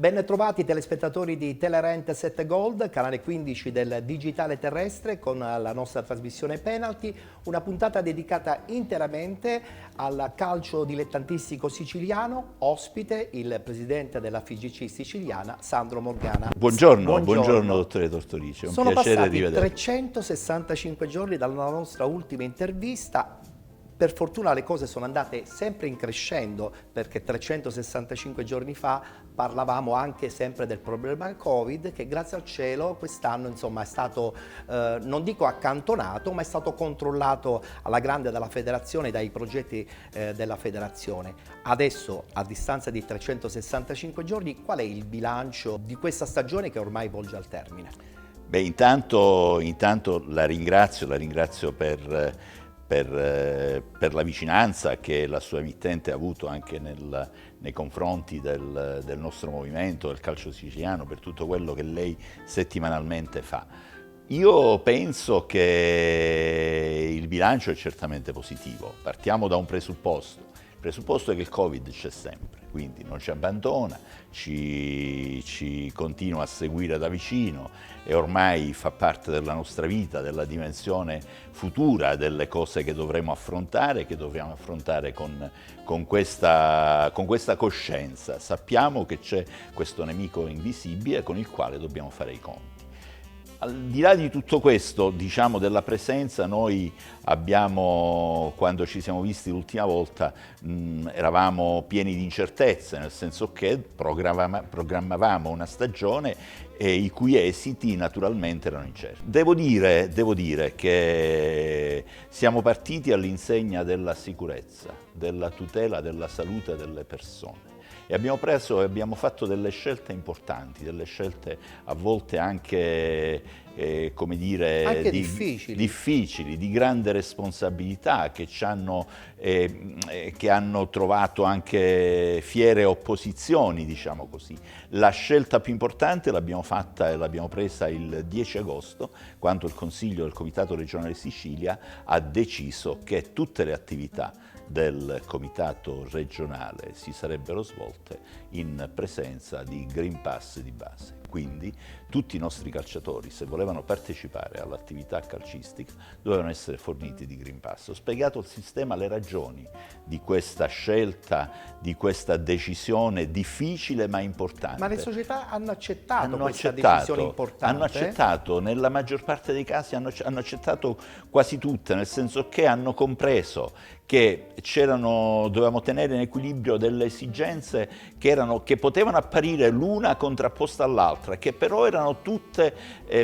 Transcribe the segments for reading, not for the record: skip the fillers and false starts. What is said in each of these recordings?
Ben trovati telespettatori di Telerent 7 Gold, canale 15 del digitale terrestre, con la nostra trasmissione Penalty, una puntata dedicata interamente al calcio dilettantistico siciliano, ospite il presidente della FIGC siciliana, Sandro Morgana. Buongiorno dottore Tortorici, è un Sono piacere passati rivedervi. 365 giorni dalla nostra ultima intervista. Per fortuna le cose sono andate sempre in crescendo, perché 365 giorni fa parlavamo anche sempre del problema Covid, che grazie al cielo quest'anno insomma è stato, non dico accantonato, ma è stato controllato alla grande dalla federazione, dai progetti della federazione. Adesso, a distanza di 365 giorni, qual è il bilancio di questa stagione che ormai volge al termine? Beh, intanto la ringrazio per la vicinanza che la sua emittente ha avuto anche nei confronti del nostro movimento, del calcio siciliano, per tutto quello che lei settimanalmente fa. Io penso che il bilancio è certamente positivo. Partiamo da un presupposto. Il presupposto è che il Covid c'è sempre, quindi non ci abbandona, ci continua a seguire da vicino e ormai fa parte della nostra vita, della dimensione futura, delle cose che dovremo affrontare, che dobbiamo affrontare con questa coscienza. Sappiamo che c'è questo nemico invisibile con il quale dobbiamo fare i conti. Al di là di tutto questo, diciamo della presenza, noi abbiamo, quando ci siamo visti l'ultima volta, eravamo pieni di incertezze, nel senso che programmavamo una stagione i cui esiti naturalmente erano incerti. Devo dire che siamo partiti all'insegna della sicurezza, della tutela della salute delle persone. E abbiamo fatto delle scelte importanti, delle scelte a volte anche, come dire, anche difficili, di grande responsabilità, che hanno trovato anche fiere opposizioni, diciamo così. La scelta più importante l'abbiamo fatta e l'abbiamo presa il 10 agosto, quando il Consiglio del Comitato Regionale Sicilia ha deciso che tutte le attività del Comitato regionale si sarebbero svolte in presenza di Green Pass di base. Quindi tutti i nostri calciatori, se volevano partecipare all'attività calcistica, dovevano essere forniti di Green Pass. Ho spiegato al sistema le ragioni di questa scelta, di questa decisione difficile ma importante. Ma le società hanno accettato questa decisione importante? Hanno accettato, nella maggior parte dei casi hanno accettato quasi tutte, nel senso che hanno compreso che dovevamo tenere in equilibrio delle esigenze che potevano apparire l'una contrapposta all'altra, che però erano tutte,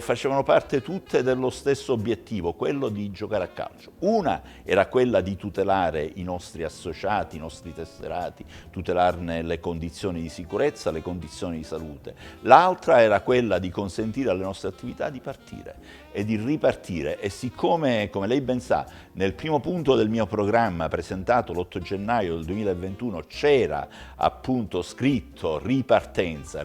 facevano parte tutte dello stesso obiettivo, quello di giocare a calcio. Una era quella di tutelare i nostri associati, i nostri tesserati, tutelarne le condizioni di sicurezza, le condizioni di salute. L'altra era quella di consentire alle nostre attività di partire e di ripartire. E siccome, come lei ben sa, nel primo punto del mio programma presentato l'8 gennaio del 2021 c'era appunto scritto ripartenza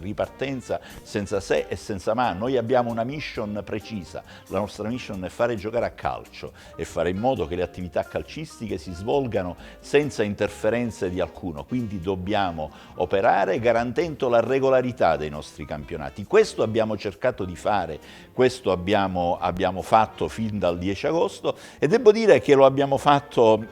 senza se e senza ma. Noi abbiamo una mission precisa, la nostra mission è fare giocare a calcio e fare in modo che le attività calcistiche si svolgano senza interferenze di alcuno, quindi dobbiamo operare garantendo la regolarità dei nostri campionati. Questo abbiamo cercato di fare, questo abbiamo fatto fin dal 10 agosto e devo dire che lo abbiamo fatto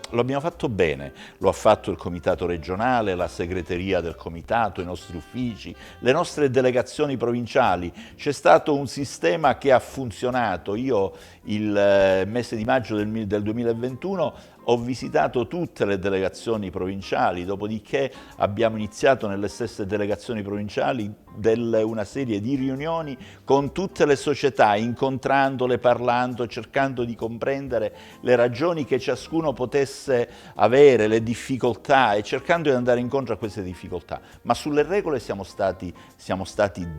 bene. Lo ha fatto il comitato regionale, la segreteria del comitato, i nostri uffici, le nostre delegazioni provinciali. C'è stato un sistema che ha funzionato. Io il mese di maggio del 2021 ho visitato tutte le delegazioni provinciali, dopodiché abbiamo iniziato nelle stesse delegazioni provinciali una serie di riunioni con tutte le società, incontrandole, parlando, cercando di comprendere le ragioni che ciascuno potesse avere, le difficoltà e cercando di andare incontro a queste difficoltà. Ma sulle regole siamo stati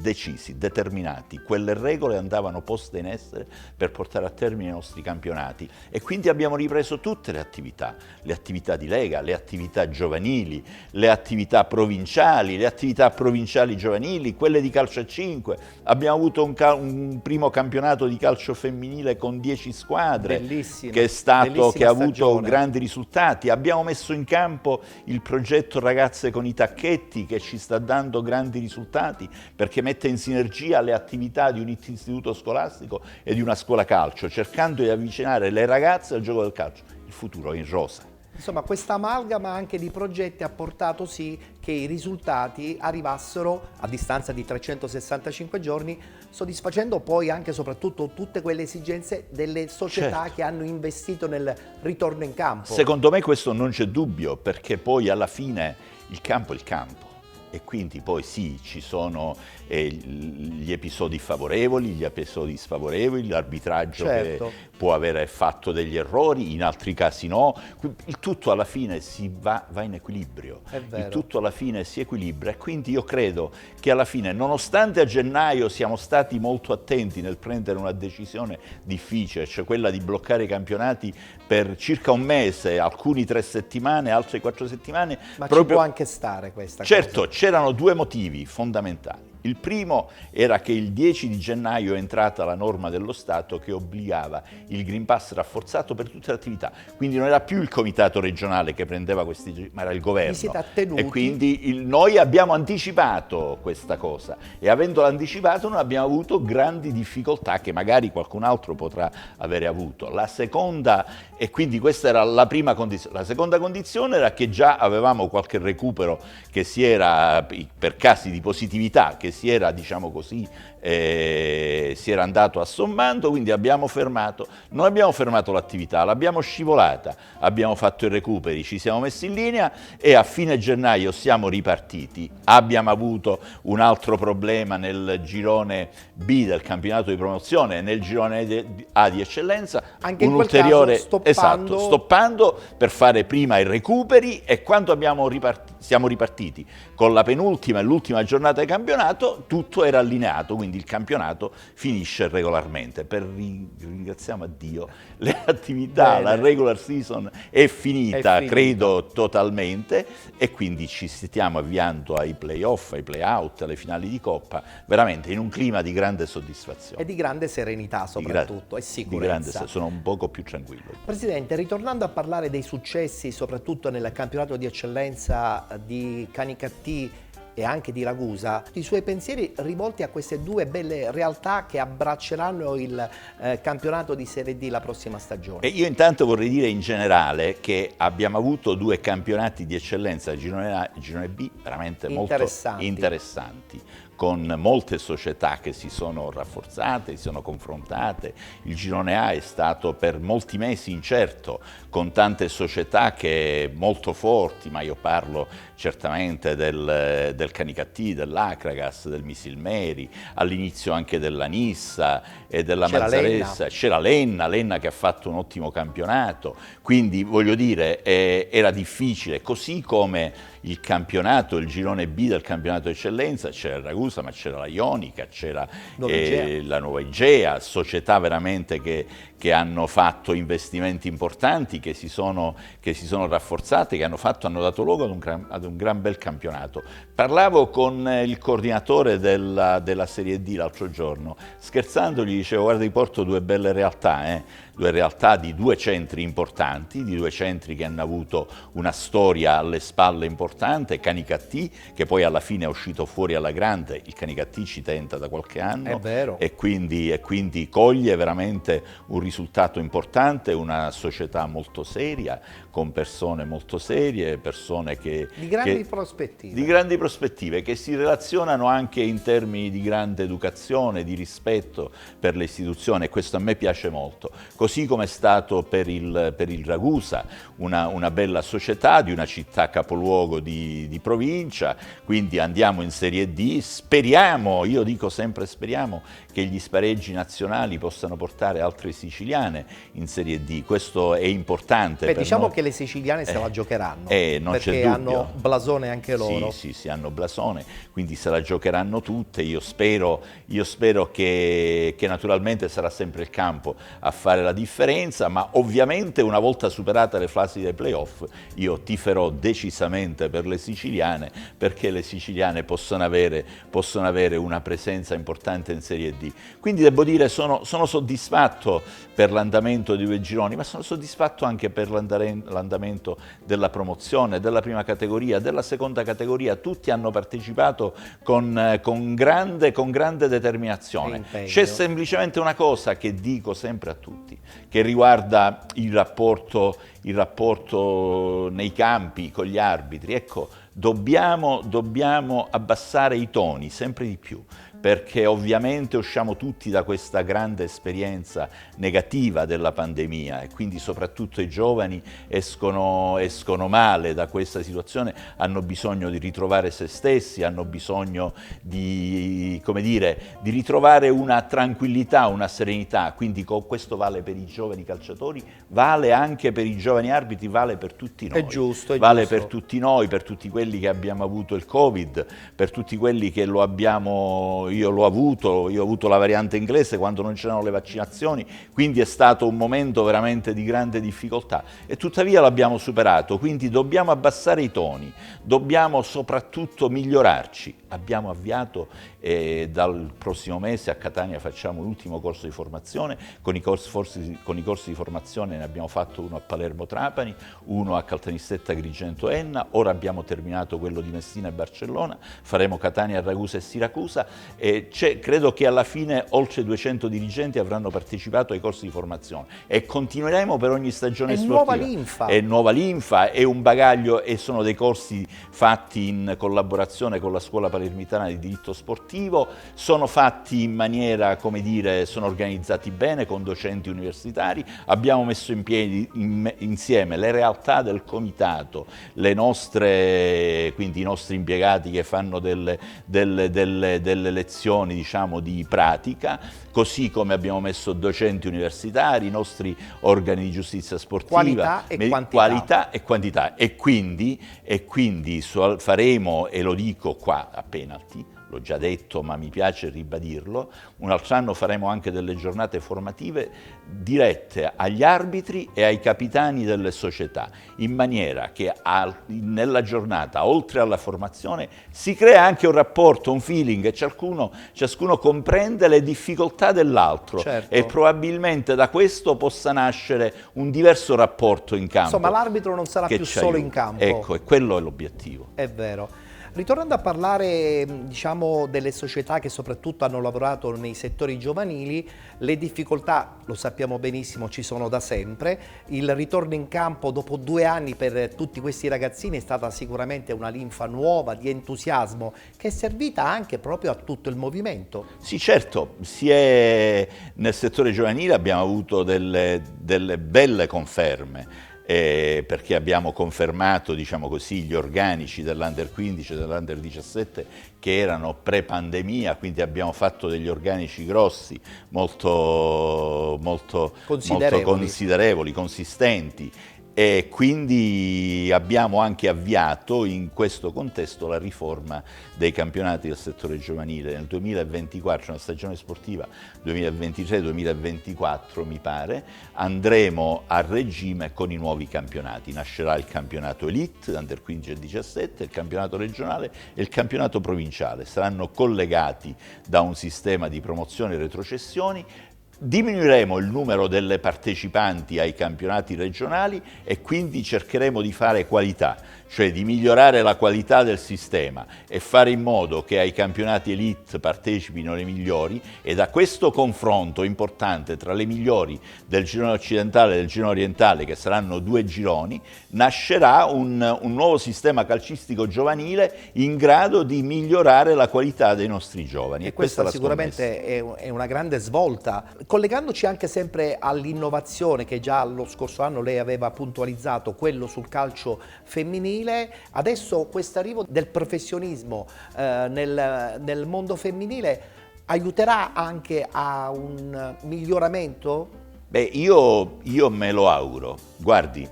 decisi. decisi, determinati, quelle regole andavano poste in essere per portare a termine i nostri campionati e quindi abbiamo ripreso tutte le attività di lega, le attività giovanili, le attività provinciali giovanili, quelle di calcio a 5, abbiamo avuto un primo campionato di calcio femminile con 10 squadre che ha avuto grandi risultati, abbiamo messo in campo il progetto Ragazze con i Tacchetti che ci sta dando grandi risultati perché mette in sinergia le attività di un istituto scolastico e di una scuola calcio, cercando di avvicinare le ragazze al gioco del calcio. Il futuro è in rosa. Insomma, questa amalgama anche di progetti ha portato sì che i risultati arrivassero a distanza di 365 giorni, soddisfacendo poi anche e soprattutto tutte quelle esigenze delle società Certo. che hanno investito nel ritorno in campo. Secondo me questo non c'è dubbio, perché poi alla fine il campo è il campo. E quindi poi sì, ci sono gli episodi favorevoli, gli episodi sfavorevoli, l'arbitraggio che può avere fatto degli errori, in altri casi no. Il tutto alla fine va in equilibrio, il tutto alla fine si equilibra e quindi io credo che alla fine, nonostante a gennaio siamo stati molto attenti nel prendere una decisione difficile, cioè quella di bloccare i campionati per circa un mese, alcuni 3 settimane, altre 4 settimane. Ma ci può anche stare questa cosa. Certo, c'erano 2 motivi fondamentali. Il primo era che il 10 di gennaio è entrata la norma dello Stato che obbligava il Green Pass rafforzato per tutte le attività, quindi non era più il comitato regionale che prendeva questi, ma era il governo. Vi siete attenuti. E quindi noi abbiamo anticipato questa cosa e avendola anticipato non abbiamo avuto grandi difficoltà che magari qualcun altro potrà avere avuto. La seconda, e quindi questa era la prima condizione, la seconda condizione era che già avevamo qualche recupero che si era, per casi di positività, che si era, diciamo così, si era andato assommando, quindi non abbiamo fermato l'attività, l'abbiamo scivolata, abbiamo fatto i recuperi, ci siamo messi in linea e a fine gennaio siamo ripartiti. Abbiamo avuto un altro problema nel girone B del campionato di promozione e nel girone A di eccellenza, anche un in quel ulteriore caso stoppando per fare prima i recuperi e quando siamo ripartiti con la penultima e l'ultima giornata di campionato tutto era allineato, quindi il campionato finisce regolarmente. Ringraziamo a Dio, le attività, la regular season è finita, credo totalmente, e quindi ci stiamo avviando ai playoff, ai playout, alle finali di Coppa, veramente in un clima di grande soddisfazione. E di grande serenità soprattutto, e sicurezza. Sono un poco più tranquillo. Presidente, ritornando a parlare dei successi, soprattutto nel campionato di eccellenza di Canicattì e anche di Ragusa, i suoi pensieri rivolti a queste 2 belle realtà che abbracceranno il campionato di Serie D la prossima stagione. E io intanto vorrei dire in generale che abbiamo avuto 2 campionati di eccellenza, girone A e girone B, veramente molto interessanti, con molte società che si sono rafforzate, si sono confrontate. Il girone A è stato per molti mesi incerto, con tante società che molto forti, ma io parlo certamente del Canicattì, dell'Acragas, del Misilmeri, all'inizio anche della Nissa e della Mazzaressa. C'era Lenna che ha fatto un ottimo campionato, quindi voglio dire era difficile, così come il campionato, il girone B del campionato eccellenza, c'era il Ragusa, ma c'era la Ionica, c'era la Nuova Igea, società veramente che hanno fatto investimenti importanti, che si sono rafforzate, che hanno dato luogo ad un gran bel campionato. Parlavo con il coordinatore della Serie D l'altro giorno, scherzando gli dicevo: guarda, vi porto 2 belle realtà, 2 realtà di 2 centri importanti, di 2 centri che hanno avuto una storia alle spalle importante. Canicattì, che poi alla fine è uscito fuori alla grande, il Canicattì ci tenta da qualche anno, è vero. E quindi coglie veramente un risultato importante, una società molto seria, con persone molto serie, persone di grandi prospettive. Di grandi prospettive, che si relazionano anche in termini di grande educazione, di rispetto per le istituzioni, e questo a me piace molto. Così come è stato per il Ragusa, una bella società di una città capoluogo di provincia, quindi andiamo in Serie D, speriamo, io dico sempre speriamo, che gli spareggi nazionali possano portare altre siciliane in Serie D. Questo è importante. Beh, per diciamo noi. che le siciliane se la giocheranno, Non perché c'è dubbio. hanno blasone anche loro. Sì, hanno blasone, quindi se la giocheranno tutte. Io spero che naturalmente sarà sempre il campo a fare la differenza, ma ovviamente una volta superate le fasi dei playoff io tiferò decisamente per le siciliane, perché le siciliane possono avere una presenza importante in Serie D. Quindi devo dire sono soddisfatto per l'andamento di due gironi, ma sono soddisfatto anche per l'andamento della promozione, della prima categoria, della seconda categoria. Tutti hanno partecipato con grande determinazione. C'è semplicemente una cosa che dico sempre a tutti, che riguarda il rapporto nei campi con gli arbitri. Ecco, dobbiamo abbassare i toni sempre di più, perché ovviamente usciamo tutti da questa grande esperienza negativa della pandemia e quindi soprattutto i giovani escono male da questa situazione, hanno bisogno di ritrovare se stessi, hanno bisogno di ritrovare una tranquillità, una serenità. Quindi questo vale per i giovani calciatori, vale anche per i giovani arbitri, vale per tutti noi. È giusto, vale per tutti noi, per tutti quelli che abbiamo avuto il Covid, per tutti quelli che lo abbiamo. Io ho avuto la variante inglese quando non c'erano le vaccinazioni, quindi è stato un momento veramente di grande difficoltà e tuttavia l'abbiamo superato, quindi dobbiamo abbassare i toni, dobbiamo soprattutto migliorarci. Abbiamo avviato dal prossimo mese a Catania facciamo l'ultimo corso di formazione, con i corsi di formazione ne abbiamo fatto uno a Palermo Trapani, uno a Caltanissetta Agrigento Enna, ora abbiamo terminato quello di Messina e Barcellona, faremo Catania, Ragusa e Siracusa. Credo che alla fine oltre 200 dirigenti avranno partecipato ai corsi di formazione e continueremo per ogni stagione sportiva. È nuova linfa, è un bagaglio e sono dei corsi fatti in collaborazione con la Scuola Palermitana di Diritto Sportivo, sono fatti in maniera, sono organizzati bene con docenti universitari, abbiamo messo in piedi insieme le realtà del comitato, quindi i nostri impiegati che fanno delle lezioni di pratica, così come abbiamo messo docenti universitari, i nostri organi di giustizia sportiva, qualità e quantità. E quindi faremo, e lo dico qua a penalty, l'ho già detto ma mi piace ribadirlo, un altro anno faremo anche delle giornate formative dirette agli arbitri e ai capitani delle società, in maniera che nella giornata, oltre alla formazione, si crea anche un rapporto, un feeling, e ciascuno comprende le difficoltà dell'altro. Certo. E probabilmente da questo possa nascere un diverso rapporto in campo. Insomma, l'arbitro non sarà più solo in campo. Ecco, e quello è l'obiettivo. È vero. Ritornando a parlare, delle società che soprattutto hanno lavorato nei settori giovanili, le difficoltà, lo sappiamo benissimo, ci sono da sempre. Il ritorno in campo dopo 2 anni per tutti questi ragazzini è stata sicuramente una linfa nuova di entusiasmo che è servita anche proprio a tutto il movimento. Sì, certo, nel settore giovanile abbiamo avuto delle belle conferme. Perché abbiamo confermato, gli organici dell'Under 15 e dell'Under 17 che erano pre-pandemia, quindi abbiamo fatto degli organici grossi, molto considerevoli, consistenti. E quindi abbiamo anche avviato in questo contesto la riforma dei campionati del settore giovanile. Nel 2024, una stagione sportiva 2023-2024 mi pare, andremo a regime con i nuovi campionati. Nascerà il campionato Elite, Under 15 e 17, il campionato regionale e il campionato provinciale. Saranno collegati da un sistema di promozione e retrocessioni. Diminuiremo il numero delle partecipanti ai campionati regionali e quindi cercheremo di fare qualità, cioè di migliorare la qualità del sistema e fare in modo che ai campionati elite partecipino le migliori, e da questo confronto importante tra le migliori del girone occidentale e del girone orientale, che saranno 2 gironi, nascerà un nuovo sistema calcistico giovanile in grado di migliorare la qualità dei nostri giovani. E questa sicuramente è una grande svolta. Collegandoci anche sempre all'innovazione che già lo scorso anno lei aveva puntualizzato, quello sul calcio femminile, adesso questo arrivo del professionismo nel mondo femminile aiuterà anche a un miglioramento? Beh, io me lo auguro. Guardi,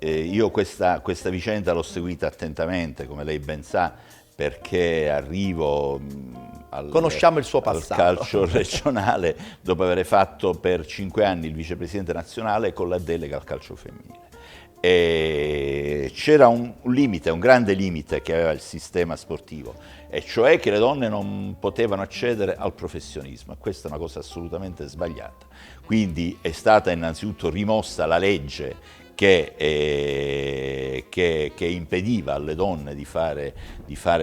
io questa vicenda l'ho seguita attentamente, come lei ben sa, perché arrivo Conosciamo il suo al passato. calcio regionale dopo aver fatto per 5 anni il vicepresidente nazionale con la delega al calcio femminile. E c'era un limite, un grande limite che aveva il sistema sportivo, e cioè che le donne non potevano accedere al professionismo, e questa è una cosa assolutamente sbagliata. Quindi è stata innanzitutto rimossa la legge che impediva alle donne di fare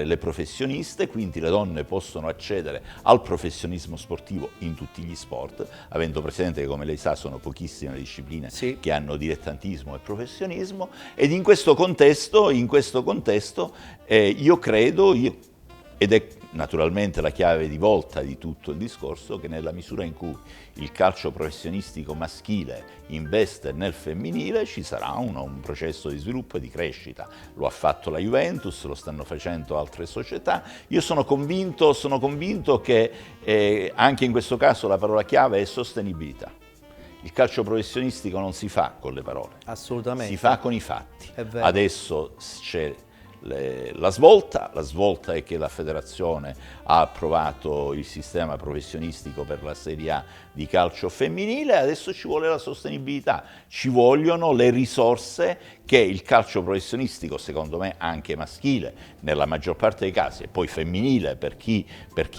le professioniste, quindi le donne possono accedere al professionismo sportivo in tutti gli sport, avendo presente che, come lei sa, sono pochissime le discipline Sì. che hanno dilettantismo e professionismo, ed in questo contesto io credo, ed è naturalmente la chiave di volta di tutto il discorso, che nella misura in cui il calcio professionistico maschile investe nel femminile ci sarà un processo di sviluppo e di crescita. Lo ha fatto la Juventus, lo stanno facendo altre società. Io sono convinto che anche in questo caso la parola chiave è sostenibilità. Il calcio professionistico non si fa con le parole, Assolutamente. si fa con i fatti. È vero. Adesso c'è la svolta è che la federazione ha approvato il sistema professionistico per la Serie A di calcio femminile, adesso ci vuole la sostenibilità, ci vogliono le risorse che il calcio professionistico, secondo me anche maschile, nella maggior parte dei casi, e poi femminile per chi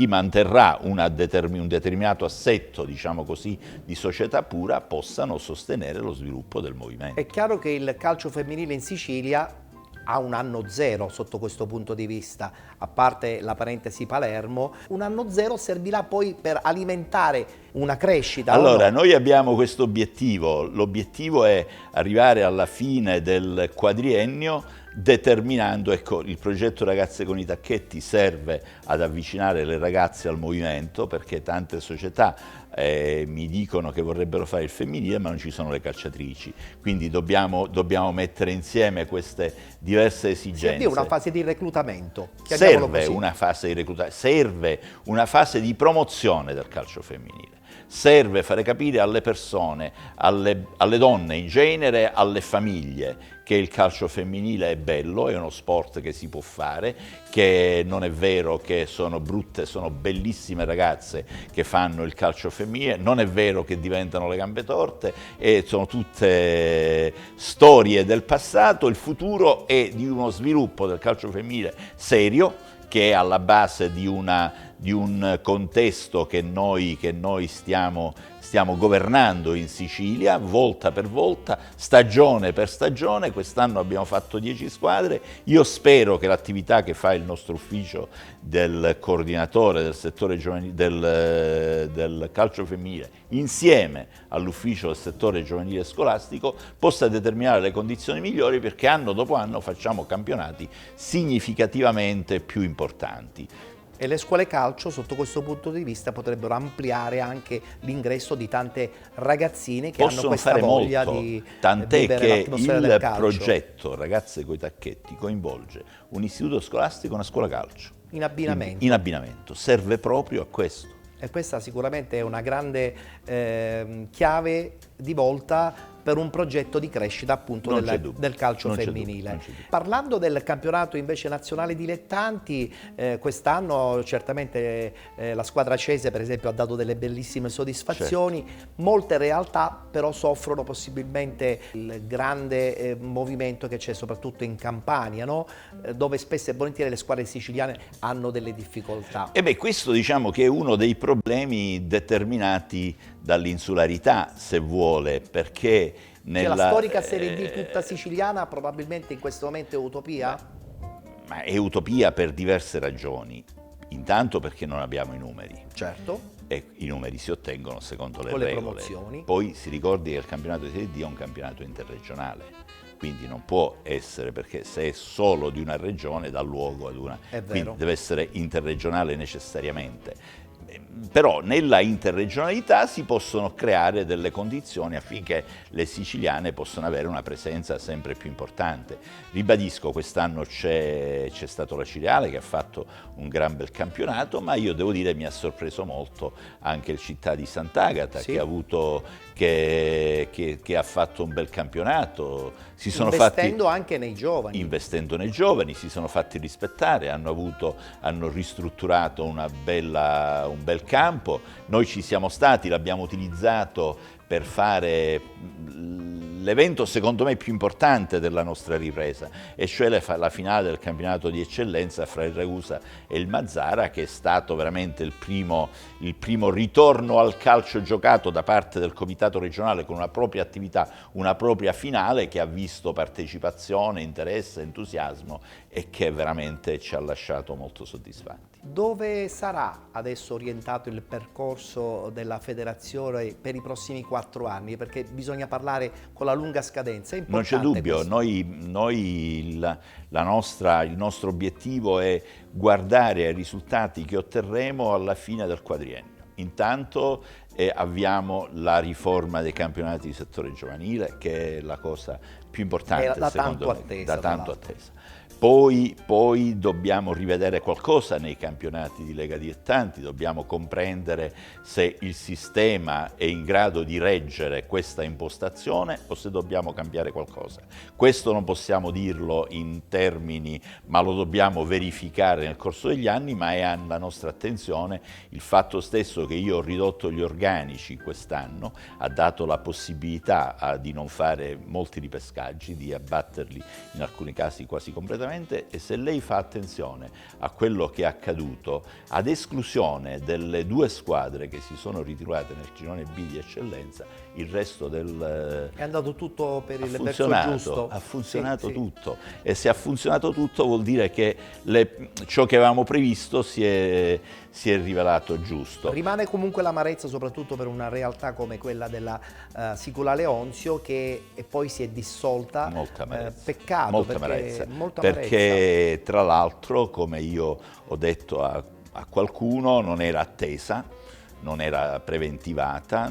manterrà un determinato assetto, diciamo così, di società pura, possano sostenere lo sviluppo del movimento. È chiaro che il calcio femminile in Sicilia ha un anno zero sotto questo punto di vista, a parte la parentesi Palermo. Un anno zero servirà poi per alimentare una crescita. Allora, no? noi abbiamo questo obiettivo, l'obiettivo è arrivare alla fine del quadriennio determinando, ecco, il progetto Ragazze con i Tacchetti serve ad avvicinare le ragazze al movimento, perché tante società mi dicono che vorrebbero fare il femminile ma non ci sono le calciatrici, quindi dobbiamo mettere insieme queste diverse esigenze. Serve una fase di reclutamento. Serve una fase di reclutamento, serve una fase di promozione del calcio femminile. Serve fare capire alle persone, alle donne in genere, alle famiglie, che il calcio femminile è bello, è uno sport che si può fare, che non è vero che sono brutte, sono bellissime ragazze che fanno il calcio femminile, non è vero che diventano le gambe torte, e sono tutte storie del passato. Il futuro è di uno sviluppo del calcio femminile serio, che è alla base di un contesto che noi stiamo governando in Sicilia, volta per volta, stagione per stagione. Quest'anno abbiamo fatto 10 squadre. Io spero che l'attività che fa il nostro ufficio del coordinatore del settore giovanile del calcio femminile, insieme all'ufficio del settore giovanile scolastico, possa determinare le condizioni migliori, perché anno dopo anno facciamo campionati significativamente più importanti. E le scuole calcio, sotto questo punto di vista, potrebbero ampliare anche l'ingresso di tante ragazzine che hanno questa fare voglia molto, di tant'è vivere che l'atmosfera del il calcio. progetto Ragazze coi Tacchetti coinvolge un istituto scolastico e una scuola calcio. In abbinamento. In abbinamento, serve proprio a questo. E questa sicuramente è una grande chiave di volta per un progetto di crescita appunto del calcio femminile. Parlando del campionato invece nazionale dilettanti, quest'anno certamente la squadra Cese per esempio ha dato delle bellissime soddisfazioni. Certo. Molte realtà però soffrono possibilmente il grande movimento che c'è soprattutto in Campania, no? Dove spesso e volentieri le squadre siciliane hanno delle difficoltà. E beh, questo diciamo che è uno dei problemi determinati dall'insularità, se vuole, perché la storica Serie D tutta siciliana probabilmente in questo momento è utopia? Ma è utopia per diverse ragioni. Intanto perché non abbiamo i numeri. Certo. E i numeri si ottengono secondo le con regole. Le promozioni. Poi si ricordi che il campionato di Serie D è un campionato interregionale, quindi non può essere, perché se è solo di una regione dà luogo ad una... È vero. Quindi deve essere interregionale necessariamente. però nella interregionalità si possono creare delle condizioni affinché le siciliane possano avere una presenza sempre più importante. Ribadisco, quest'anno c'è stato la Cireale che ha fatto un gran bel campionato, ma io devo dire mi ha sorpreso molto anche il Città di Sant'Agata, Sì. che ha fatto un bel campionato. Investendo anche nei giovani. Investendo nei giovani, si sono fatti rispettare, hanno ristrutturato un bel campo. Noi ci siamo stati, l'abbiamo utilizzato per fare l'evento secondo me più importante della nostra ripresa, e cioè la finale del campionato di eccellenza fra il Ragusa e il Mazara, che è stato veramente il primo ritorno al calcio giocato da parte del comitato regionale con una propria attività, una propria finale che ha visto partecipazione, interesse, entusiasmo e che veramente ci ha lasciato molto soddisfatti. Dove sarà adesso orientato il percorso della federazione per i prossimi 4 anni? Perché bisogna parlare con la lunga scadenza. È Non c'è importante dubbio, questo. il nostro obiettivo è guardare ai risultati che otterremo alla fine del quadriennio. Intanto avviamo la riforma dei campionati di settore giovanile, che è la cosa più importante, Da secondo tanto me, attesa, da tanto tra l'altro. attesa. Poi dobbiamo rivedere qualcosa nei campionati di Lega Dilettanti, dobbiamo comprendere se il sistema è in grado di reggere questa impostazione o se dobbiamo cambiare qualcosa. Questo non possiamo dirlo in termini, ma lo dobbiamo verificare nel corso degli anni, ma è alla nostra attenzione il fatto stesso che io ho ridotto gli organici quest'anno, ha dato la possibilità di non fare molti ripescaggi, di abbatterli in alcuni casi quasi completamente, e se lei fa attenzione a quello che è accaduto, ad esclusione delle 2 squadre che si sono ritrovate nel girone B di eccellenza, il resto È andato tutto per il verso funzionato, giusto. ha funzionato Sì, sì. tutto, e se ha funzionato tutto vuol dire che ciò che avevamo previsto si è rivelato giusto. Rimane comunque l'amarezza, soprattutto per una realtà come quella della Sicula Leonzio, che poi si è dissolta. Molta amarezza. Peccato, Molta perché amarezza. molta amarezza. Perché tra l'altro, come io ho detto a qualcuno, non era attesa, non era preventivata,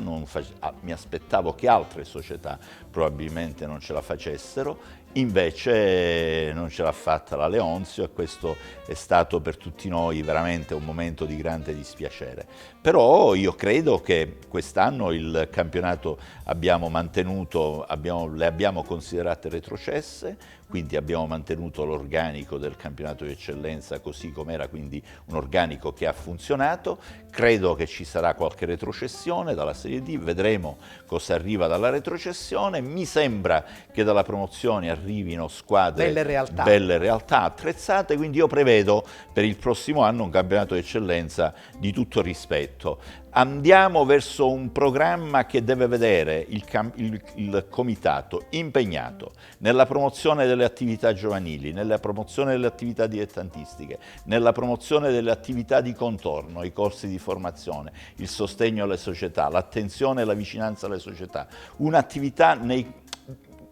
mi aspettavo che altre società probabilmente non ce la facessero, invece non ce l'ha fatta la Leonzio, e questo è stato per tutti noi veramente un momento di grande dispiacere. Però io credo che quest'anno il campionato le abbiamo considerate retrocesse, quindi abbiamo mantenuto l'organico del campionato di eccellenza così com'era, quindi un organico che ha funzionato. Credo che ci sarà qualche retrocessione dalla Serie D, vedremo cosa arriva dalla retrocessione. Mi sembra che dalla promozione arrivino squadre belle realtà attrezzate, quindi io prevedo per il prossimo anno un campionato di eccellenza di tutto rispetto. Andiamo verso un programma che deve vedere il comitato impegnato nella promozione delle attività giovanili, nella promozione delle attività dilettantistiche, nella promozione delle attività di contorno, i corsi di formazione, il sostegno alle società, l'attenzione e la vicinanza alle società, un'attività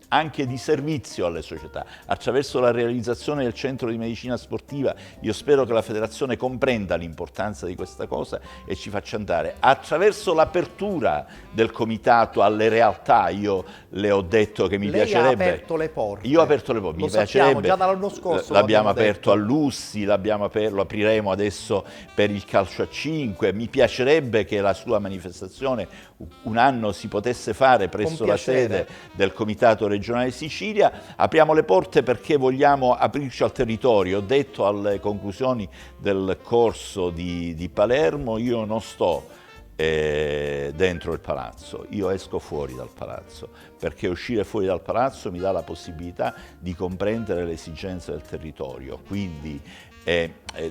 anche di servizio alle società, attraverso la realizzazione del centro di medicina sportiva. Io spero che la federazione comprenda l'importanza di questa cosa e ci faccia andare. Attraverso l'apertura del comitato alle realtà, io le ho detto che mi piacerebbe... Lei ha aperto le porte. Io ho aperto le porte, mi piacerebbe. Già dall'anno scorso l'abbiamo aperto detto. a Lussi, lo apriremo adesso per il calcio a 5. Mi piacerebbe che la sua manifestazione un anno si potesse fare presso la sede del comitato regionale Sicilia. Apriamo le porte perché vogliamo aprirci al territorio. Ho detto alle conclusioni del corso di Palermo, io non sto dentro il palazzo, io esco fuori dal palazzo, perché uscire fuori dal palazzo mi dà la possibilità di comprendere le esigenze del territorio. Quindi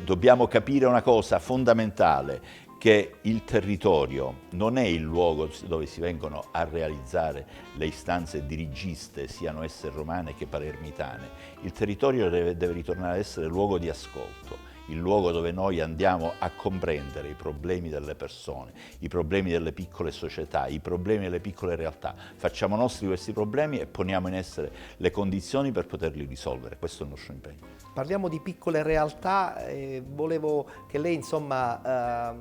dobbiamo capire una cosa fondamentale, che il territorio non è il luogo dove si vengono a realizzare le istanze dirigiste, siano esse romane che palermitane. Il territorio deve ritornare ad essere luogo di ascolto, il luogo dove noi andiamo a comprendere i problemi delle persone, i problemi delle piccole società, i problemi delle piccole realtà. Facciamo nostri questi problemi e poniamo in essere le condizioni per poterli risolvere. Questo è il nostro impegno. Parliamo di piccole realtà, volevo che lei insomma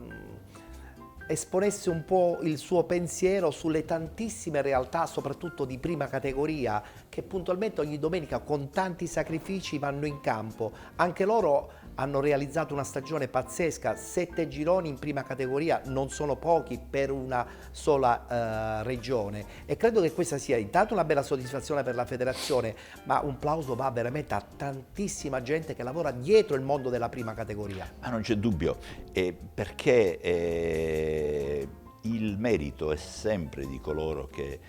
esponesse un po' il suo pensiero sulle tantissime realtà, soprattutto di prima categoria, che puntualmente ogni domenica con tanti sacrifici vanno in campo. Anche loro hanno realizzato una stagione pazzesca, 7 gironi in prima categoria non sono pochi per una sola regione, e credo che questa sia intanto una bella soddisfazione per la federazione, ma un plauso va veramente a tantissima gente che lavora dietro il mondo della prima categoria. Ah, non c'è dubbio, perché il merito è sempre di coloro che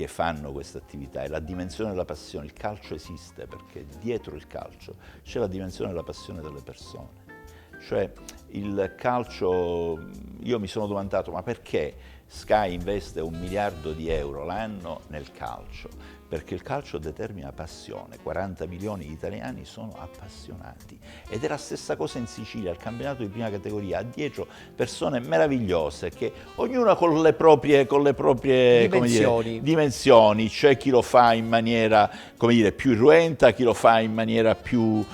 fanno questa attività, e la dimensione della passione. Il calcio esiste perché dietro il calcio c'è la dimensione della passione delle persone. Cioè il calcio, io mi sono domandato, ma perché Sky investe 1 miliardo di euro l'anno nel calcio? Perché il calcio determina passione, 40 milioni di italiani sono appassionati, ed è la stessa cosa in Sicilia, al campionato di prima categoria, ha dietro persone meravigliose che ognuno con le proprie dimensioni, c'è chi lo fa in maniera, come dire, più irruenta, chi lo fa in maniera più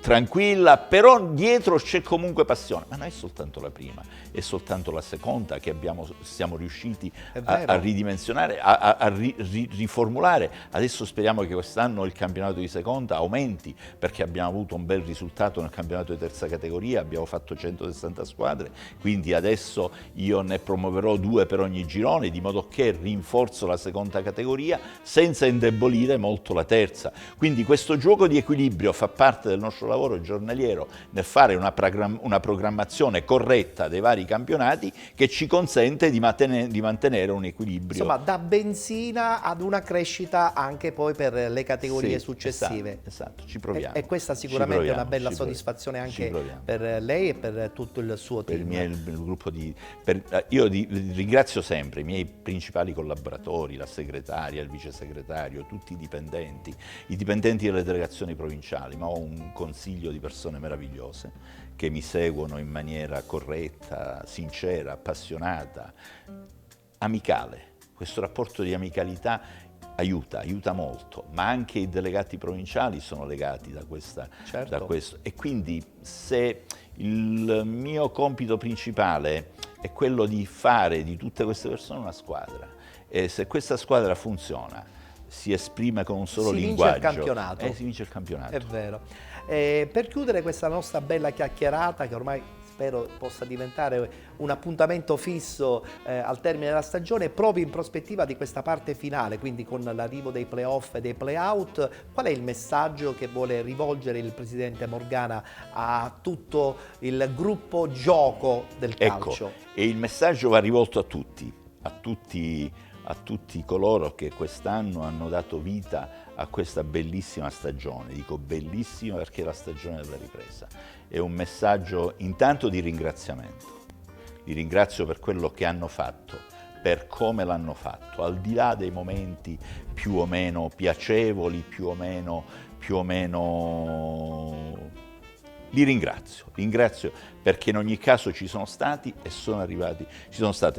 tranquilla, però dietro c'è comunque passione. Ma non è soltanto la prima, è soltanto la seconda che siamo riusciti a ridimensionare, a riformulare. Adesso speriamo che quest'anno il campionato di seconda aumenti, perché abbiamo avuto un bel risultato nel campionato di terza categoria, abbiamo fatto 160 squadre, quindi adesso io ne promuoverò 2 per ogni girone, di modo che rinforzo la seconda categoria senza indebolire molto la terza. Quindi questo gioco di equilibrio fa parte del nostro lavoro giornaliero, nel fare una programmazione corretta dei vari campionati, che ci consente di mantenere un equilibrio. Insomma, dà benzina ad una crescita anche poi per le categorie successive. Esatto, ci proviamo. E questa sicuramente è una bella soddisfazione anche per lei e per tutto il suo team. Per il gruppo io ringrazio sempre i miei principali collaboratori, la segretaria, il vice segretario, tutti i dipendenti delle delegazioni provinciali, ma ho un consiglio di persone meravigliose che mi seguono in maniera corretta, sincera, appassionata, amicale. Questo rapporto di amicalità aiuta molto, ma anche i delegati provinciali sono legati da questo. E quindi, se il mio compito principale è quello di fare di tutte queste persone una squadra, e se questa squadra funziona, si esprime con un solo linguaggio, si vince il campionato. È vero. Per chiudere questa nostra bella chiacchierata, che ormai spero possa diventare un appuntamento fisso al termine della stagione, proprio in prospettiva di questa parte finale, quindi con l'arrivo dei playoff e dei playout, qual è il messaggio che vuole rivolgere il presidente Morgana a tutto il gruppo gioco del calcio? Ecco, e il messaggio va rivolto a tutti coloro che quest'anno hanno dato vita a questa bellissima stagione. Dico bellissima perché è la stagione della ripresa. È un messaggio intanto di ringraziamento. Li ringrazio per quello che hanno fatto, per come l'hanno fatto, al di là dei momenti più o meno piacevoli, più o meno li ringrazio perché in ogni caso ci sono state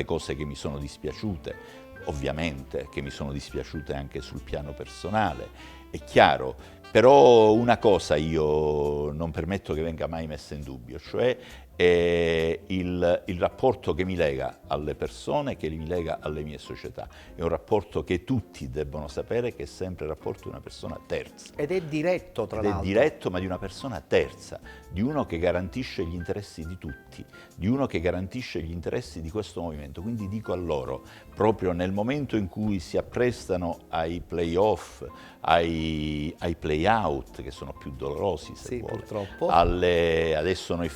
cose che mi sono dispiaciute, ovviamente, che mi sono dispiaciute anche sul piano personale, è chiaro, però una cosa io non permetto che venga mai messa in dubbio, cioè il rapporto che mi lega alle persone, che mi lega alle mie società. È un rapporto che tutti debbono sapere che è sempre il rapporto di una persona terza. Ed è diretto, tra l'altro. Ed è diretto, ma di una persona terza, di uno che garantisce gli interessi di tutti, di uno che garantisce gli interessi di questo movimento. Quindi dico a loro, proprio nel momento in cui si apprestano ai play-off, ai play-out, che sono più dolorosi, se vuole. Purtroppo. Adesso noi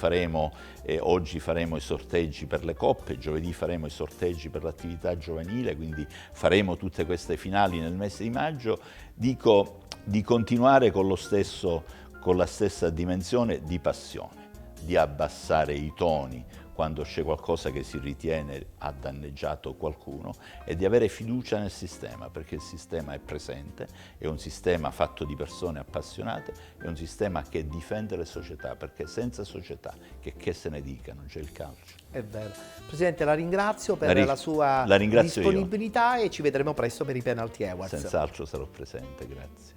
oggi faremo i sorteggi per le coppe, giovedì faremo i sorteggi per l'attività giovanile, quindi faremo tutte queste finali nel mese di maggio. Dico di continuare con la stessa dimensione di passione, di abbassare i toni quando c'è qualcosa che si ritiene ha danneggiato qualcuno, e di avere fiducia nel sistema, perché il sistema è presente, è un sistema fatto di persone appassionate, è un sistema che difende le società, perché senza società, che se ne dica, non c'è il calcio. È vero. Presidente, la ringrazio per la sua disponibilità e ci vedremo presto per i penalty awards. Senz'altro sarò presente, grazie.